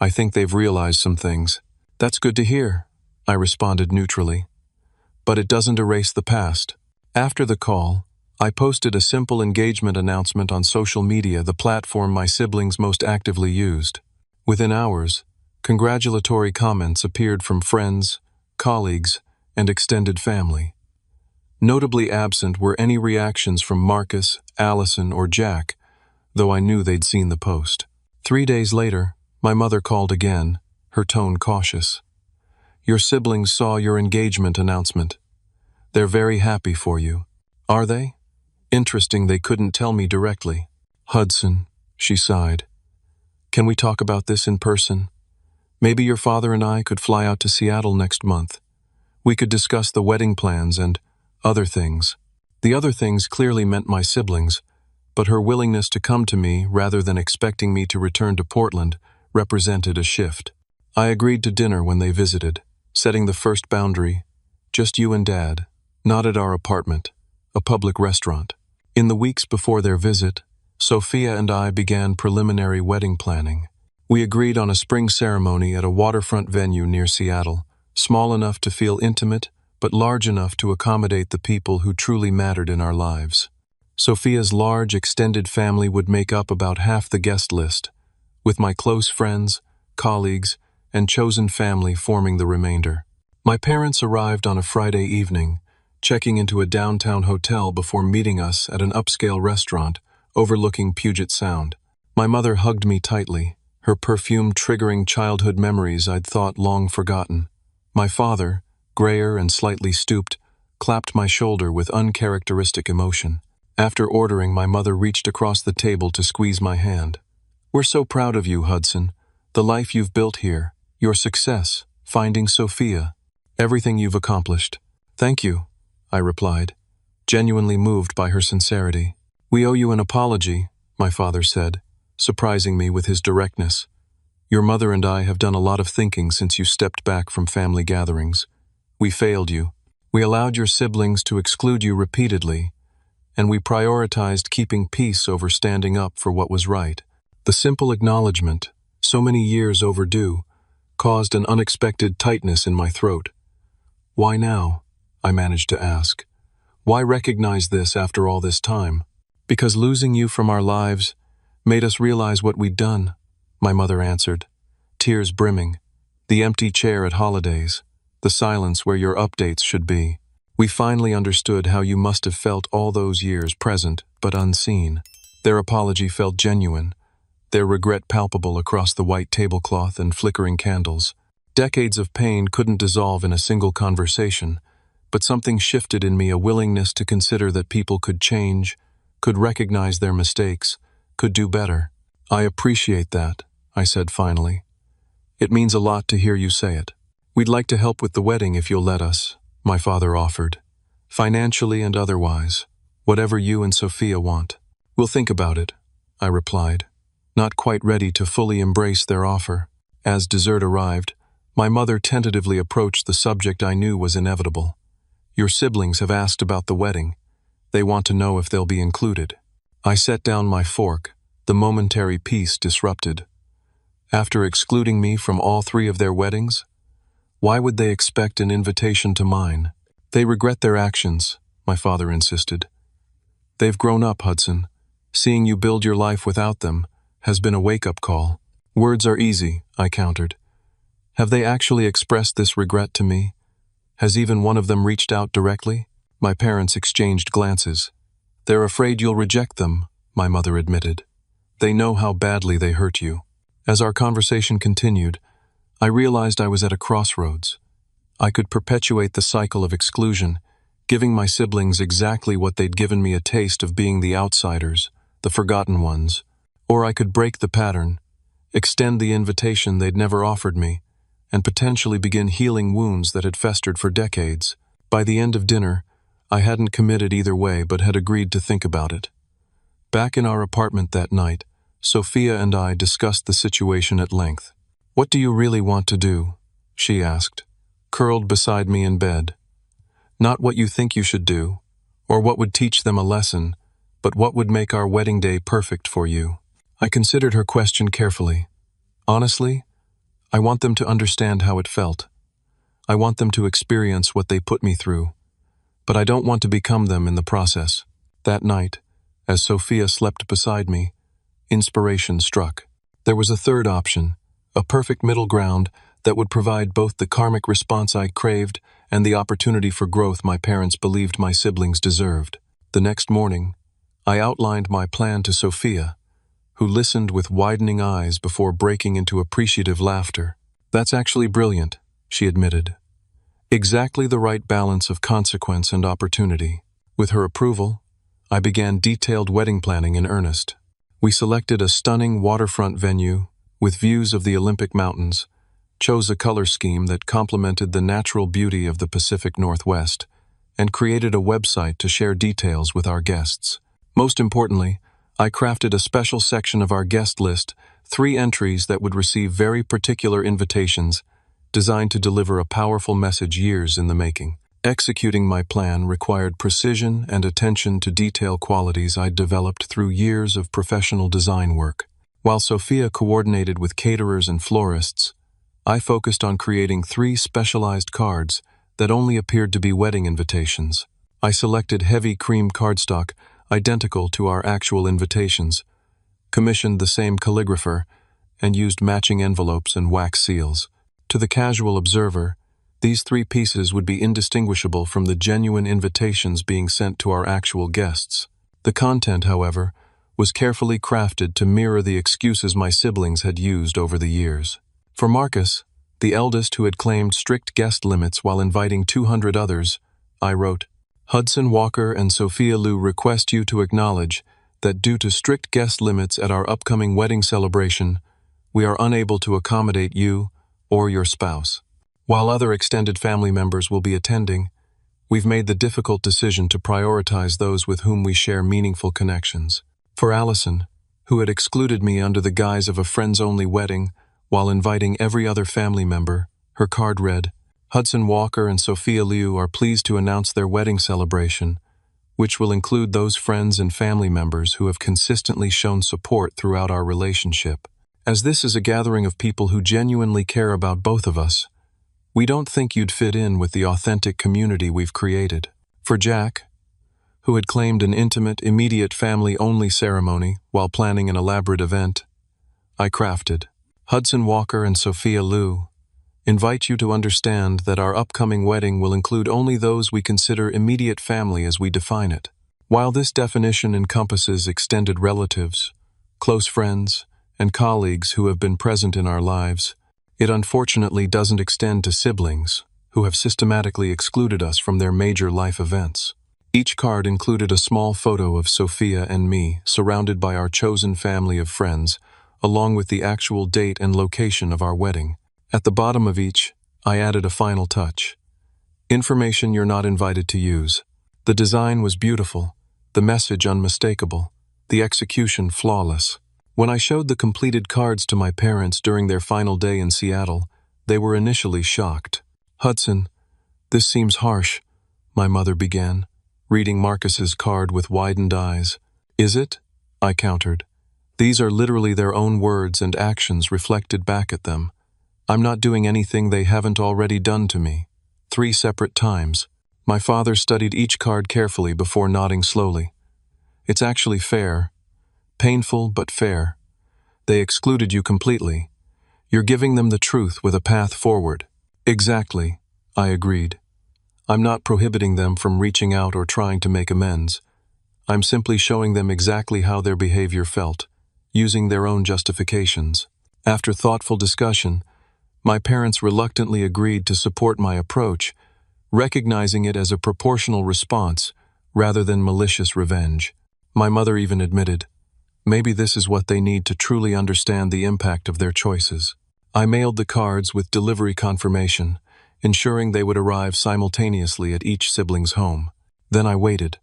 I think they've realized some things." "That's good to hear," I responded neutrally. "But it doesn't erase the past." After the call, I posted a simple engagement announcement on social media, the platform my siblings most actively used. Within hours, congratulatory comments appeared from friends, colleagues, and extended family. Notably absent were any reactions from Marcus, Allison, or Jack, though I knew they'd seen the post. 3 days later, my mother called again, her tone cautious. "Your siblings saw your engagement announcement. They're very happy for you." "Are they?" Interesting they couldn't tell me directly. "Hudson," she sighed. "Can we talk about this in person? Maybe your father and I could fly out to Seattle next month. We could discuss the wedding plans and other things." The other things clearly meant my siblings, but her willingness to come to me rather than expecting me to return to Portland represented a shift. I agreed to dinner when they visited, setting the first boundary: just you and Dad, not at our apartment, a public restaurant. In the weeks before their visit, Sophia and I began preliminary wedding planning. We agreed on a spring ceremony at a waterfront venue near Seattle, small enough to feel intimate, but large enough to accommodate the people who truly mattered in our lives. Sophia's large, extended family would make up about half the guest list, with my close friends, colleagues, and chosen family forming the remainder. My parents arrived on a Friday evening, checking into a downtown hotel before meeting us at an upscale restaurant overlooking Puget Sound. My mother hugged me tightly, her perfume triggering childhood memories I'd thought long forgotten. My father, grayer and slightly stooped, clapped my shoulder with uncharacteristic emotion. After ordering, my mother reached across the table to squeeze my hand. "We're so proud of you, Hudson. The life you've built here, your success, finding Sophia, everything you've accomplished." "Thank you," I replied, genuinely moved by her sincerity. "We owe you an apology," my father said, surprising me with his directness. "Your mother and I have done a lot of thinking since you stepped back from family gatherings. We failed you. We allowed your siblings to exclude you repeatedly, and we prioritized keeping peace over standing up for what was right." The simple acknowledgement, so many years overdue, caused an unexpected tightness in my throat. "Why now?" I managed to ask. Why recognize this after all this time? Because losing you from our lives made us realize what we'd done, my mother answered, tears brimming. The empty chair at holidays, the silence where your updates should be. We finally understood how you must have felt all those years present but unseen. Their apology felt genuine, their regret palpable across the white tablecloth and flickering candles. Decades of pain couldn't dissolve in a single conversation, but something shifted in me, a willingness to consider that people could change, could recognize their mistakes, could do better. I appreciate that, I said finally. It means a lot to hear you say it. We'd like to help with the wedding if you'll let us, my father offered. Financially and otherwise, whatever you and Sophia want. We'll think about it, I replied, not quite ready to fully embrace their offer. As dessert arrived, my mother tentatively approached the subject I knew was inevitable. Your siblings have asked about the wedding. They want to know if they'll be included. I set down my fork, the momentary peace disrupted. After excluding me from all three of their weddings? Why would they expect an invitation to mine? They regret their actions, my father insisted. They've grown up, Hudson. Seeing you build your life without them has been a wake-up call. Words are easy, I countered. Have they actually expressed this regret to me? Has even one of them reached out directly? My parents exchanged glances. They're afraid you'll reject them, my mother admitted. They know how badly they hurt you. As our conversation continued, I realized I was at a crossroads. I could perpetuate the cycle of exclusion, giving my siblings exactly what they'd given me, a taste of being the outsiders, the forgotten ones. Or I could break the pattern, extend the invitation they'd never offered me, and potentially begin healing wounds that had festered for decades. By the end of dinner, I hadn't committed either way but had agreed to think about it. Back in our apartment that night, Sophia and I discussed the situation at length. What do you really want to do? She asked, curled beside me in bed. Not what you think you should do, or what would teach them a lesson, but what would make our wedding day perfect for you. I considered her question carefully. Honestly, I want them to understand how it felt. I want them to experience what they put me through. But I don't want to become them in the process. That night, as Sophia slept beside me, inspiration struck. There was a third option, a perfect middle ground that would provide both the karmic response I craved and the opportunity for growth my parents believed my siblings deserved. The next morning, I outlined my plan to Sophia, who listened with widening eyes before breaking into appreciative laughter. That's actually brilliant, she admitted. Exactly the right balance of consequence and opportunity. With her approval, I began detailed wedding planning in earnest. We selected a stunning waterfront venue with views of the Olympic Mountains, chose a color scheme that complemented the natural beauty of the Pacific Northwest, and created a website to share details with our guests. Most importantly, I crafted a special section of our guest list, 3 entries that would receive very particular invitations, designed to deliver a powerful message years in the making. Executing my plan required precision and attention to detail, qualities I'd developed through years of professional design work. While Sophia coordinated with caterers and florists, I focused on creating 3 specialized cards that only appeared to be wedding invitations. I selected heavy cream cardstock identical to our actual invitations, commissioned the same calligrapher, and used matching envelopes and wax seals. To the casual observer, these 3 pieces would be indistinguishable from the genuine invitations being sent to our actual guests. The content, however, was carefully crafted to mirror the excuses my siblings had used over the years. For Marcus, the eldest who had claimed strict guest limits while inviting 200 others, I wrote, Hudson Walker and Sophia Liu request you to acknowledge that due to strict guest limits at our upcoming wedding celebration, we are unable to accommodate you or your spouse. While other extended family members will be attending, we've made the difficult decision to prioritize those with whom we share meaningful connections. For Allison, who had excluded me under the guise of a friends-only wedding while inviting every other family member, her card read, Hudson Walker and Sophia Liu are pleased to announce their wedding celebration, which will include those friends and family members who have consistently shown support throughout our relationship. As this is a gathering of people who genuinely care about both of us, We don't think you'd fit in with the authentic community we've created. For Jack, who had claimed an intimate, immediate family-only ceremony while planning an elaborate event, I crafted. Hudson Walker and Sophia Liu invite you to understand that our upcoming wedding will include only those we consider immediate family as we define it. While this definition encompasses extended relatives, close friends, and colleagues who have been present in our lives, it unfortunately doesn't extend to siblings who have systematically excluded us from their major life events. Each card included a small photo of Sophia and me, surrounded by our chosen family of friends, along with the actual date and location of our wedding. At the bottom of each, I added a final touch. Information you're not invited to use. The design was beautiful, the message unmistakable, the execution flawless. When I showed the completed cards to my parents during their final day in Seattle, they were initially shocked. "Hudson, this seems harsh," my mother began, reading Marcus's card with widened eyes. "Is it?" I countered. "These are literally their own words and actions reflected back at them. I'm not doing anything they haven't already done to me." 3 separate times. My father studied each card carefully before nodding slowly. "It's actually fair. Painful, but fair. They excluded you completely. You're giving them the truth with a path forward." "Exactly," I agreed. "I'm not prohibiting them from reaching out or trying to make amends. I'm simply showing them exactly how their behavior felt, using their own justifications." After thoughtful discussion, my parents reluctantly agreed to support my approach, recognizing it as a proportional response rather than malicious revenge. My mother even admitted, maybe this is what they need to truly understand the impact of their choices. I mailed the cards with delivery confirmation, ensuring they would arrive simultaneously at each sibling's home. Then I waited,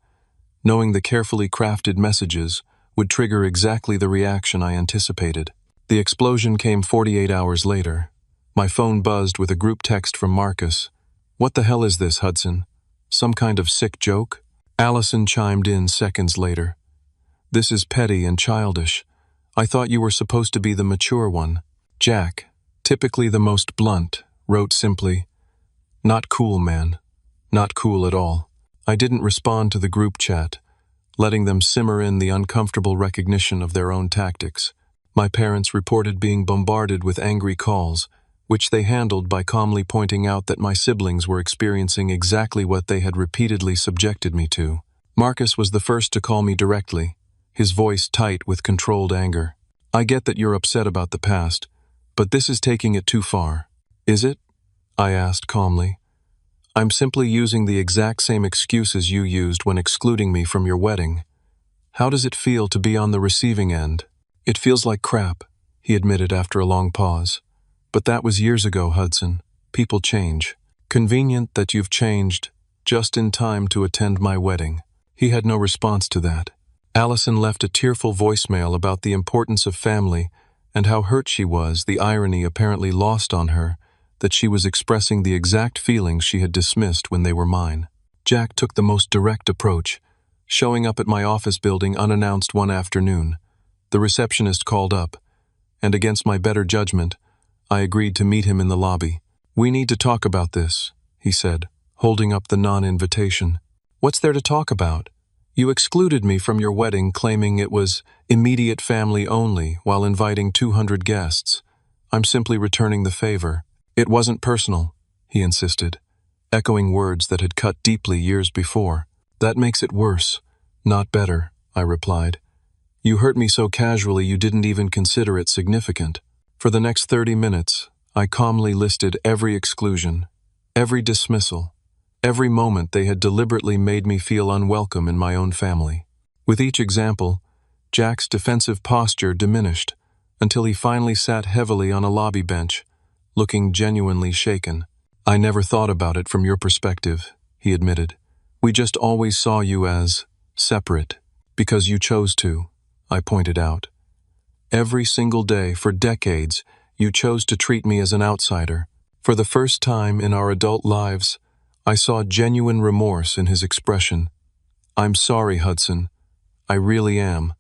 knowing the carefully crafted messages would trigger exactly the reaction I anticipated. The explosion came 48 hours later. My phone buzzed with a group text from Marcus. "What the hell is this, Hudson? Some kind of sick joke?" Allison chimed in seconds later. "This is petty and childish. I thought you were supposed to be the mature one." Jack, typically the most blunt, wrote simply, "Not cool, man. Not cool at all." I didn't respond to the group chat, letting them simmer in the uncomfortable recognition of their own tactics. My parents reported being bombarded with angry calls, which they handled by calmly pointing out that my siblings were experiencing exactly what they had repeatedly subjected me to. Marcus was the first to call me directly, his voice tight with controlled anger. "I get that you're upset about the past, but this is taking it too far." "Is it?" I asked calmly. "I'm simply using the exact same excuses you used when excluding me from your wedding. How does it feel to be on the receiving end?" "It feels like crap," he admitted after a long pause. "But that was years ago, Hudson. People change. Convenient that you've changed just in time to attend my wedding." He had no response to that. Allison left a tearful voicemail about the importance of family and how hurt she was, the irony apparently lost on her, that she was expressing the exact feelings she had dismissed when they were mine. Jack took the most direct approach, showing up at my office building unannounced one afternoon. The receptionist called up, and against my better judgment, I agreed to meet him in the lobby. "We need to talk about this," he said, holding up the non-invitation. "What's there to talk about? You excluded me from your wedding claiming it was immediate family only while inviting 200 guests. I'm simply returning the favor." "It wasn't personal," he insisted, echoing words that had cut deeply years before. "That makes it worse, not better," I replied. "You hurt me so casually you didn't even consider it significant." For the next 30 minutes, I calmly listed every exclusion, every dismissal, every moment they had deliberately made me feel unwelcome in my own family. With each example, Jack's defensive posture diminished until he finally sat heavily on a lobby bench, looking genuinely shaken. "I never thought about it from your perspective," he admitted. "We just always saw you as separate, because you chose to," I pointed out. "Every single day for decades, you chose to treat me as an outsider." For the first time in our adult lives, I saw genuine remorse in his expression. "I'm sorry, Hudson. I really am.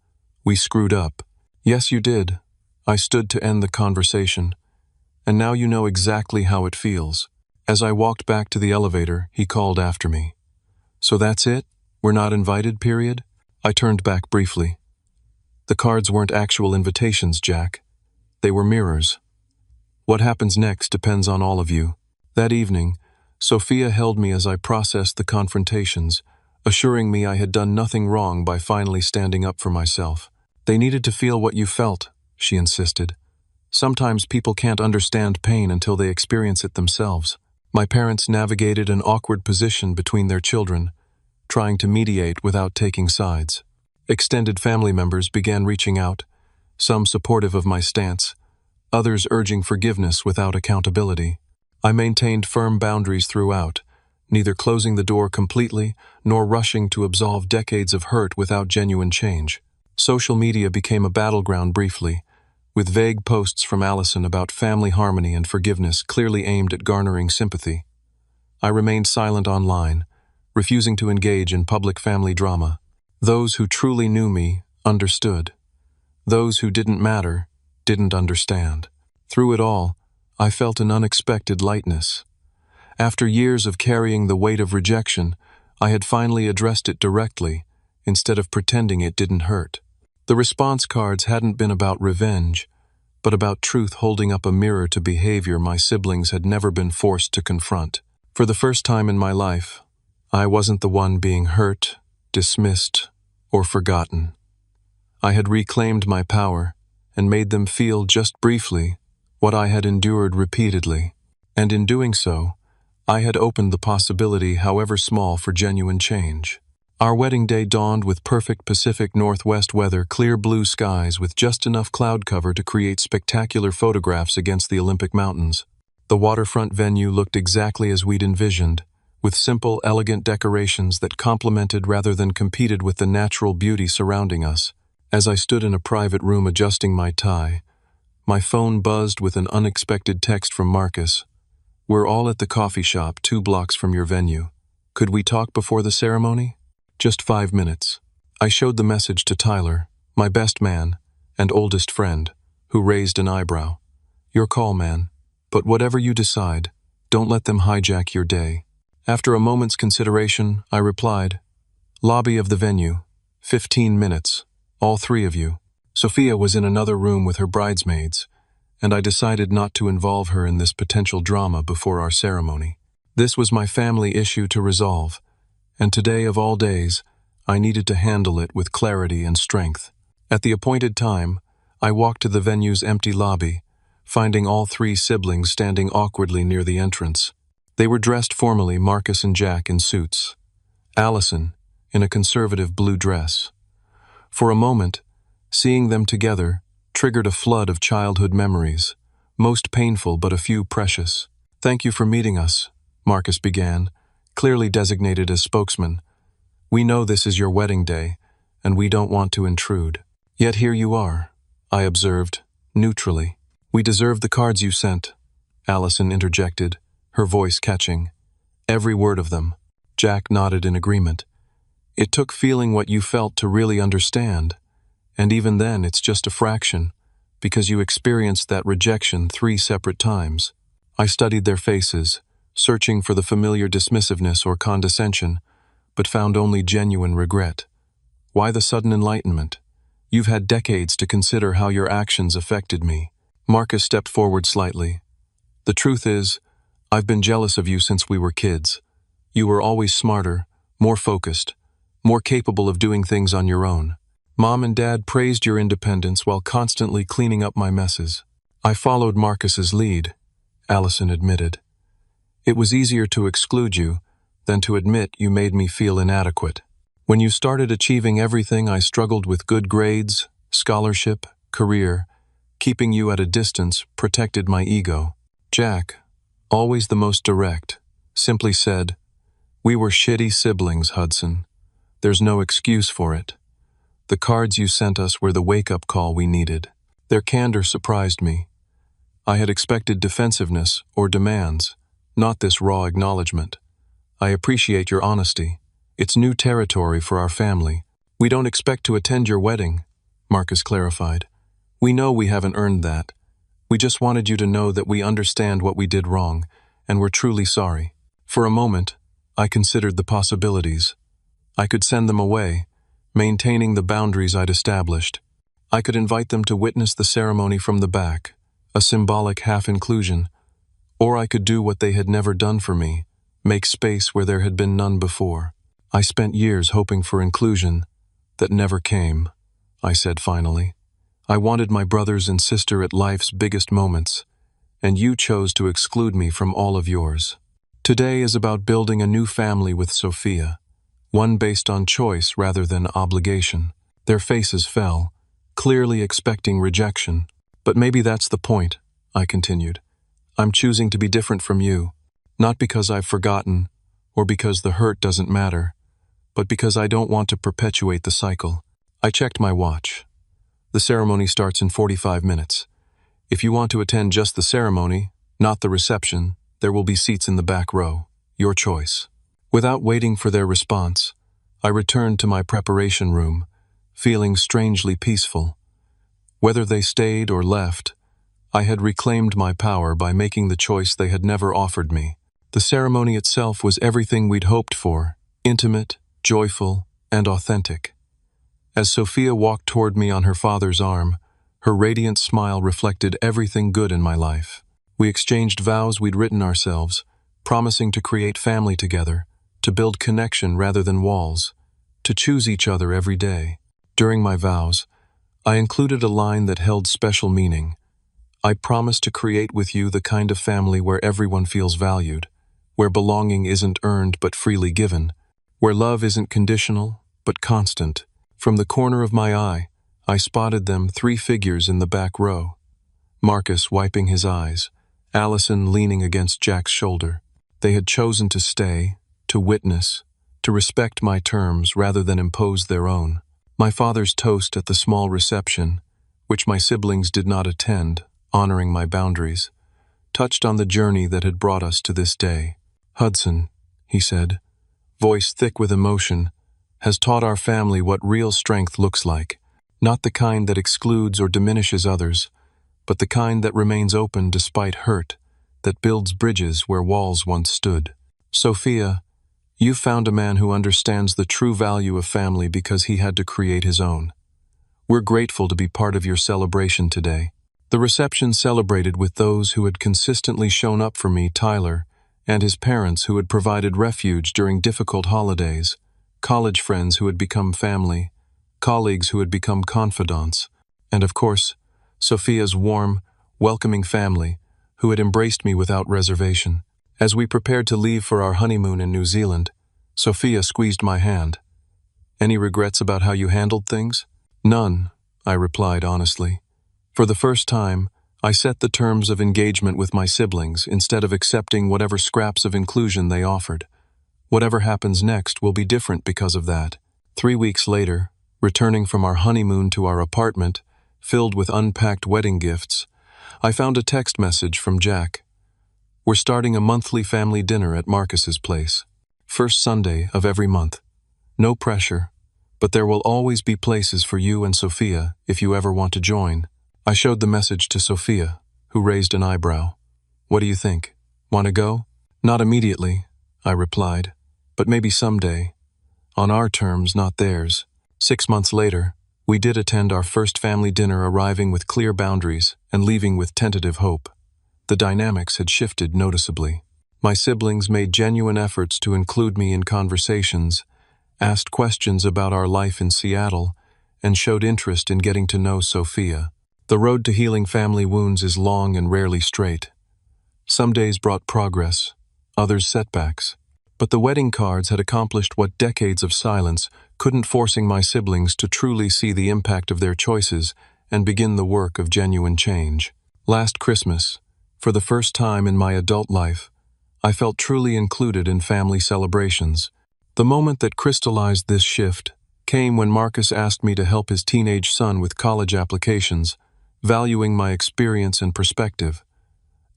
We screwed up." "Yes, you did." I stood to end the conversation. "And now you know exactly how it feels." As I walked back to the elevator, he called after me. "So that's it? We're not invited, period?" I turned back briefly. "The cards weren't actual invitations, Jack. They were mirrors. What happens next depends on all of you." That evening, Sophia held me as I processed the confrontations, assuring me I had done nothing wrong by finally standing up for myself. "They needed to feel what you felt," she insisted. "Sometimes people can't understand pain until they experience it themselves." My parents navigated an awkward position between their children, trying to mediate without taking sides. Extended family members began reaching out, some supportive of my stance, others urging forgiveness without accountability. I maintained firm boundaries throughout, neither closing the door completely nor rushing to absolve decades of hurt without genuine change. Social media became a battleground briefly, with vague posts from Allison about family harmony and forgiveness clearly aimed at garnering sympathy. I remained silent online, refusing to engage in public family drama. Those who truly knew me understood. Those who didn't matter didn't understand. Through it all, I felt an unexpected lightness. After years of carrying the weight of rejection, I had finally addressed it directly, instead of pretending it didn't hurt. The response cards hadn't been about revenge, but about truth holding up a mirror to behavior my siblings had never been forced to confront. For the first time in my life, I wasn't the one being hurt, dismissed, or forgotten. I had reclaimed my power and made them feel just briefly what I had endured repeatedly. And in doing so, I had opened the possibility, however small, for genuine change. Our wedding day dawned with perfect Pacific Northwest weather, clear blue skies with just enough cloud cover to create spectacular photographs against the Olympic Mountains. The waterfront venue looked exactly as we'd envisioned, with simple, elegant decorations that complemented rather than competed with the natural beauty surrounding us. As I stood in a private room adjusting my tie, my phone buzzed with an unexpected text from Marcus. "We're all at the coffee shop 2 blocks from your venue. Could we talk before the ceremony? Just 5 minutes." I showed the message to Tyler, my best man and oldest friend, who raised an eyebrow. "Your call, man. But whatever you decide, don't let them hijack your day." After a moment's consideration, I replied, "Lobby of the venue. 15 minutes. All 3 of you." Sophia was in another room with her bridesmaids, and I decided not to involve her in this potential drama before our ceremony. This was my family issue to resolve, and today of all days, I needed to handle it with clarity and strength. At the appointed time, I walked to the venue's empty lobby, finding all 3 siblings standing awkwardly near the entrance. They were dressed formally, Marcus and Jack in suits, Allison in a conservative blue dress. For a moment, seeing them together triggered a flood of childhood memories, most painful but a few precious. "Thank you for meeting us," Marcus began, clearly designated as spokesman. "We know this is your wedding day, and we don't want to intrude. Yet here you are," I observed, neutrally. "We deserve the cards you sent," Allison interjected, her voice catching. "Every word of them." Jack nodded in agreement. "It took feeling what you felt to really understand, and even then it's just a fraction, because you experienced that rejection 3 separate times." I studied their faces, searching for the familiar dismissiveness or condescension, but found only genuine regret. "Why the sudden enlightenment? You've had decades to consider how your actions affected me." Marcus stepped forward slightly. "The truth is, I've been jealous of you since we were kids. You were always smarter, more focused, more capable of doing things on your own. Mom and Dad praised your independence while constantly cleaning up my messes. I followed Marcus's lead," Allison admitted. "It was easier to exclude you than to admit you made me feel inadequate. When you started achieving everything I struggled with, good grades, scholarship, career, keeping you at a distance protected my ego." Jack, always the most direct, simply said, "We were shitty siblings, Hudson. There's no excuse for it. The cards you sent us were the wake-up call we needed." Their candor surprised me. I had expected defensiveness or demands, not this raw acknowledgement. "I appreciate your honesty. It's new territory for our family." "We don't expect to attend your wedding," Marcus clarified. "We know we haven't earned that. We just wanted you to know that we understand what we did wrong, and were truly sorry. For a moment, I considered the possibilities. I could send them away, maintaining the boundaries I'd established. I could invite them to witness the ceremony from the back, a symbolic half-inclusion, or I could do what they had never done for me, make space where there had been none before. I spent years hoping for inclusion that never came, I said finally. I wanted my brothers and sister at life's biggest moments, and you chose to exclude me from all of yours. Today is about building a new family with Sophia, one based on choice rather than obligation. Their faces fell, clearly expecting rejection. But maybe that's the point, I continued. I'm choosing to be different from you, not because I've forgotten or because the hurt doesn't matter, but because I don't want to perpetuate the cycle. I checked my watch. The ceremony starts in 45 minutes. If you want to attend just the ceremony, not the reception, there will be seats in the back row. Your choice. Without waiting for their response, I returned to my preparation room, feeling strangely peaceful. Whether they stayed or left, I had reclaimed my power by making the choice they had never offered me. The ceremony itself was everything we'd hoped for, intimate, joyful, and authentic. As Sophia walked toward me on her father's arm, her radiant smile reflected everything good in my life. We exchanged vows we'd written ourselves, promising to create family together, to build connection rather than walls, to choose each other every day. During my vows, I included a line that held special meaning. I promise to create with you the kind of family where everyone feels valued, where belonging isn't earned but freely given, where love isn't conditional but constant. From the corner of my eye, I spotted them 3 figures in the back row. Marcus wiping his eyes, Allison leaning against Jack's shoulder. They had chosen to stay, to witness, to respect my terms rather than impose their own. My father's toast at the small reception, which my siblings did not attend, honoring my boundaries, touched on the journey that had brought us to this day. Hudson, he said, voice thick with emotion, has taught our family what real strength looks like, not the kind that excludes or diminishes others, but the kind that remains open despite hurt, that builds bridges where walls once stood. Sophia, you've found a man who understands the true value of family because he had to create his own. We're grateful to be part of your celebration today. The reception celebrated with those who had consistently shown up for me, Tyler, and his parents who had provided refuge during difficult holidays, college friends who had become family, colleagues who had become confidants, and of course, Sophia's warm, welcoming family, who had embraced me without reservation. As we prepared to leave for our honeymoon in New Zealand, Sophia squeezed my hand. Any regrets about how you handled things? None, I replied honestly. For the first time, I set the terms of engagement with my siblings instead of accepting whatever scraps of inclusion they offered. Whatever happens next will be different because of that. 3 weeks later, returning from our honeymoon to our apartment, filled with unpacked wedding gifts, I found a text message from Jack. We're starting a monthly family dinner at Marcus's place. First Sunday of every month. No pressure, but there will always be places for you and Sophia if you ever want to join. I showed the message to Sophia, who raised an eyebrow. What do you think? Want to go? Not immediately, I replied, but maybe someday. On our terms, not theirs. 6 months later, we did attend our first family dinner, arriving with clear boundaries and leaving with tentative hope. The dynamics had shifted noticeably. My siblings made genuine efforts to include me in conversations, asked questions about our life in Seattle, and showed interest in getting to know Sophia. The road to healing family wounds is long and rarely straight. Some days brought progress, others setbacks. But the wedding cards had accomplished what decades of silence couldn't, forcing my siblings to truly see the impact of their choices and begin the work of genuine change. Last Christmas, for the first time in my adult life, I felt truly included in family celebrations. The moment that crystallized this shift came when Marcus asked me to help his teenage son with college applications, valuing my experience and perspective.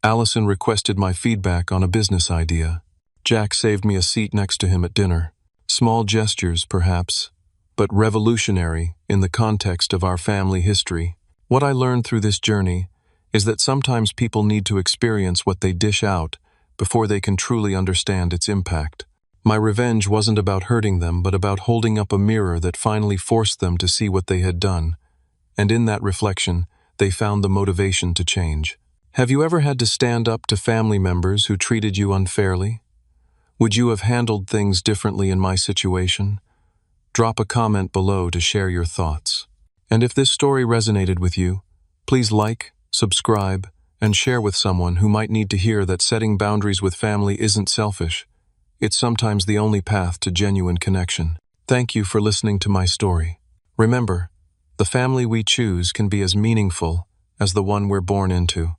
Allison requested my feedback on a business idea. Jack saved me a seat next to him at dinner. Small gestures, perhaps, but revolutionary in the context of our family history. What I learned through this journey is that sometimes people need to experience what they dish out before they can truly understand its impact. My revenge wasn't about hurting them, but about holding up a mirror that finally forced them to see what they had done. And in that reflection, they found the motivation to change. Have you ever had to stand up to family members who treated you unfairly? Would you have handled things differently in my situation? Drop a comment below to share your thoughts. And if this story resonated with you, please like, subscribe, and share with someone who might need to hear that setting boundaries with family isn't selfish. It's sometimes the only path to genuine connection. Thank you for listening to my story. Remember, the family we choose can be as meaningful as the one we're born into.